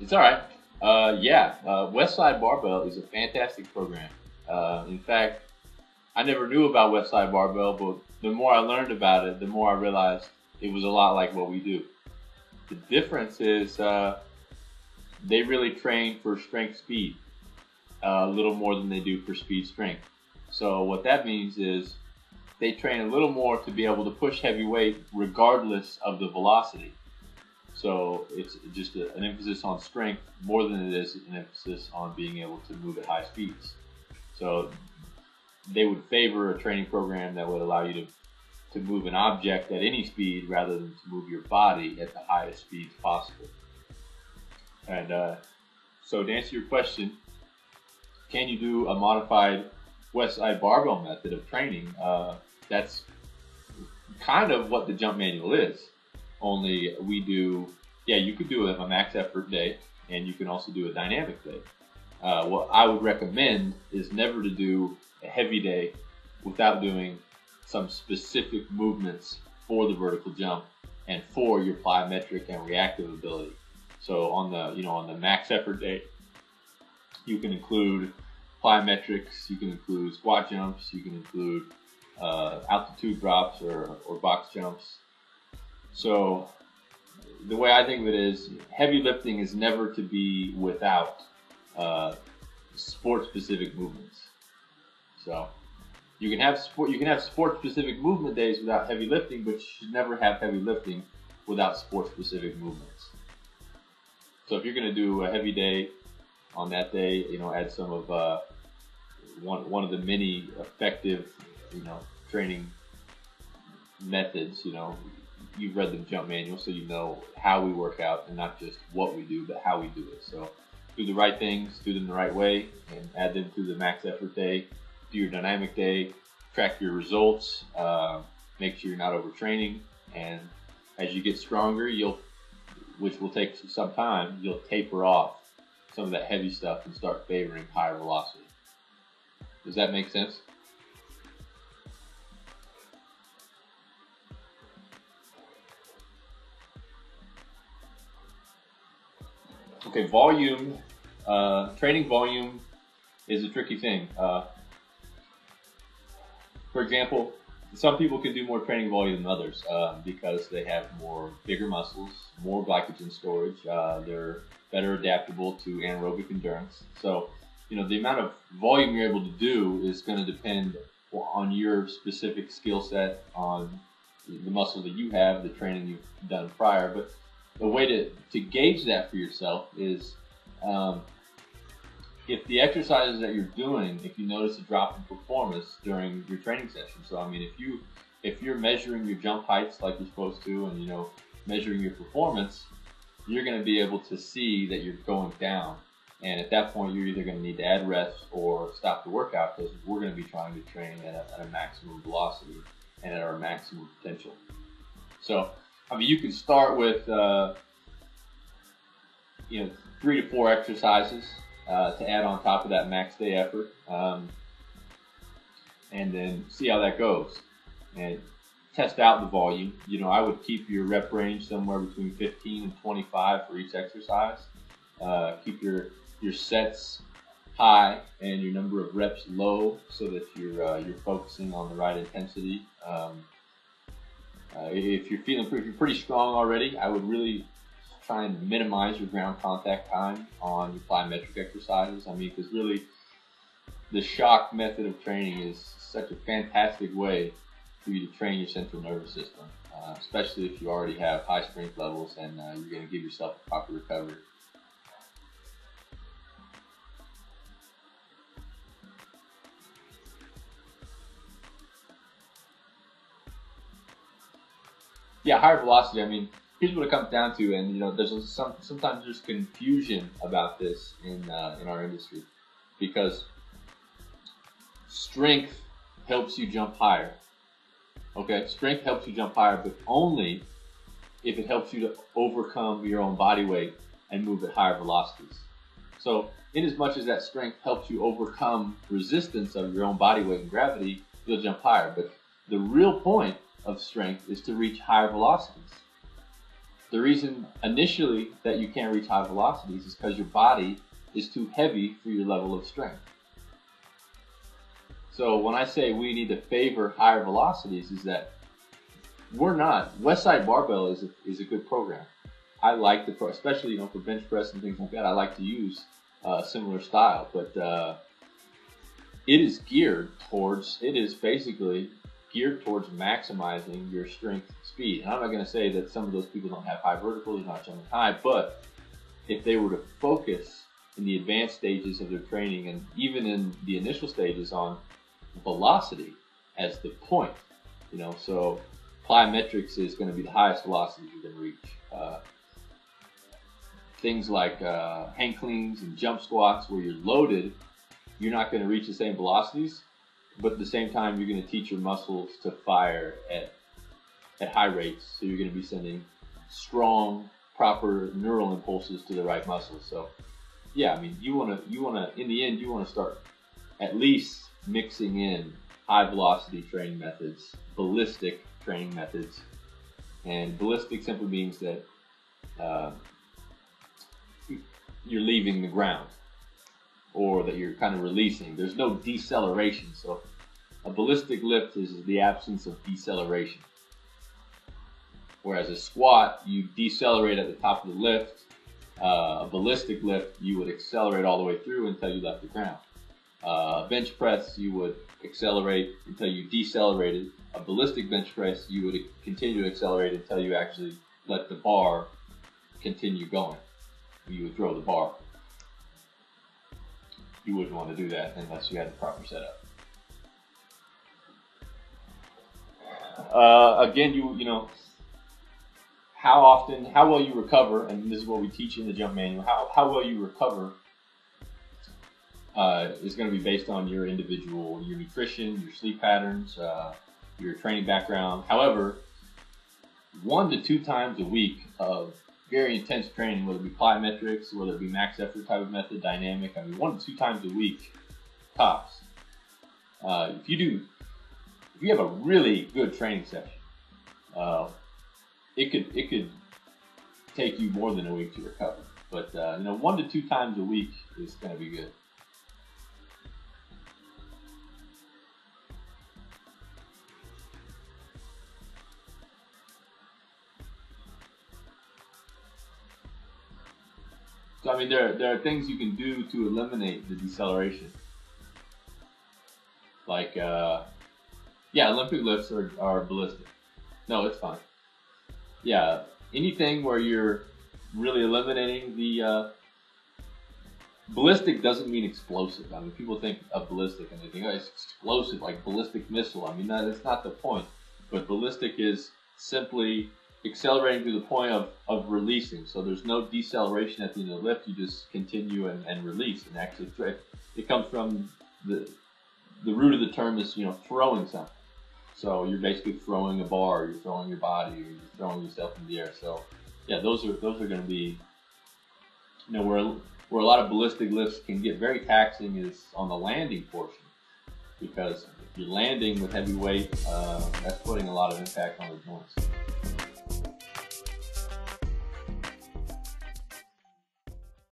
It's all right. Westside Barbell is a fantastic program. In fact, I never knew about Westside Barbell, but the more I learned about it, the more I realized it was a lot like what we do. The difference is they really train for strength speed a little more than they do for speed strength. So what that means is they train a little more to be able to push heavy weight regardless of the velocity. So it's just an emphasis on strength more than it is an emphasis on being able to move at high speeds. So they would favor a training program that would allow you to move an object at any speed rather than to move your body at the highest speeds possible. And so to answer your question, can you do a modified Westside barbell method of training? That's kind of what the jump manual is. Only we do, yeah, you could do a max effort day, and you can also do a dynamic day. What I would recommend is never to do a heavy day without doing some specific movements for the vertical jump and for your plyometric and reactive ability. So on the max effort day, you can include plyometrics, you can include squat jumps, you can include altitude drops or box jumps. So the way I think of it is heavy lifting is never to be without sport-specific movements. So you can have sport-specific movement days without heavy lifting, but you should never have heavy lifting without sport-specific movements. So if you're going to do a heavy day, on that day, add some of one of the many effective, training methods. You've read the jump manual, so you know how we work out and not just what we do, but how we do it. So do the right things, do them the right way, and add them to the max effort day. Do your dynamic day, track your results, make sure you're not overtraining, and as you get stronger, which will take some time, you'll taper off some of that heavy stuff and start favoring higher velocity. Does that make sense? Okay, volume, training volume is a tricky thing. For example, some people can do more training volume than others because they have bigger muscles, more glycogen storage. They're better adaptable to anaerobic endurance. So, the amount of volume you're able to do is going to depend on your specific skill set, on the muscle that you have, the training you've done prior. But the way to gauge that for yourself is if the exercises that you're doing, if you notice a drop in performance during your training session. So I mean, if you're measuring your jump heights like you're supposed to, and measuring your performance, you're going to be able to see that you're going down. And at that point, you're either going to need to add reps or stop the workout, because we're going to be trying to train at a maximum velocity and at our maximum potential. So I mean, you can start with 3 to 4 exercises to add on top of that max day effort, and then see how that goes and test out the volume. I would keep your rep range somewhere between 15 and 25 for each exercise. Keep your sets high and your number of reps low, so that you're focusing on the right intensity. If you're pretty strong already, I would really try and minimize your ground contact time on your plyometric exercises. I mean, because really, the shock method of training is such a fantastic way for you to train your central nervous system, especially if you already have high strength levels and you're going to give yourself a proper recovery. Yeah, higher velocity. I mean, here's what it comes down to, and sometimes there's confusion about this in our industry, because strength helps you jump higher. Okay, strength helps you jump higher, but only if it helps you to overcome your own body weight and move at higher velocities. So, in as much as that strength helps you overcome resistance of your own body weight and gravity, you'll jump higher. But the real point of strength is to reach higher velocities. The reason initially that you can't reach high velocities is because your body is too heavy for your level of strength. So when I say we need to favor higher velocities, is that we're not. Westside Barbell is a good program. I like the especially for bench press and things like that. I like to use a similar style, but it is basically geared towards maximizing your strength speed. And I'm not going to say that some of those people don't have high verticals, they're not jumping high, but if they were to focus in the advanced stages of their training and even in the initial stages on velocity as the point, so plyometrics is going to be the highest velocity you're going to reach. Things like hang cleans and jump squats where you're loaded, you're not going to reach the same velocities, but at the same time you're going to teach your muscles to fire at high rates. So you're going to be sending strong, proper neural impulses to the right muscles. So yeah, I mean, you want to in the end you want to start at least mixing in high velocity training methods, ballistic training methods, and ballistic simply means that you're leaving the ground, or that you're kind of releasing. There's no deceleration. So a ballistic lift is the absence of deceleration. Whereas a squat, you decelerate at the top of the lift. A ballistic lift, you would accelerate all the way through until you left the ground. Bench press, you would accelerate until you decelerated. A ballistic bench press, you would continue to accelerate until you actually let the bar continue going. You would throw the bar. You wouldn't want to do that unless you had the proper setup. Again, how well you recover, and this is what we teach in the jump manual, how well you recover is going to be based on your nutrition, your sleep patterns, your training background. However, 1 to 2 times a week of very intense training, whether it be plyometrics, whether it be max effort type of method, dynamic, 1 to 2 times a week, tops. If you have a really good training session, it could take you more than a week to recover. But 1 to 2 times a week is going to be good. So I mean, there are things you can do to eliminate the deceleration. Like, Olympic lifts are ballistic. No, it's fine. Yeah, anything where you're really eliminating the ballistic doesn't mean explosive. I mean, people think of ballistic and they think, oh, it's explosive, like ballistic missile. I mean, that's not the point. But ballistic is simply accelerating to the point of releasing. So there's no deceleration at the end of the lift. You just continue and release. And actually, it comes from the root of the term is throwing something. So you're basically throwing a bar, you're throwing your body, or you're throwing yourself in the air. So yeah, those are going to be where a lot of ballistic lifts can get very taxing is on the landing portion, because if you're landing with heavy weight, that's putting a lot of impact on the joints.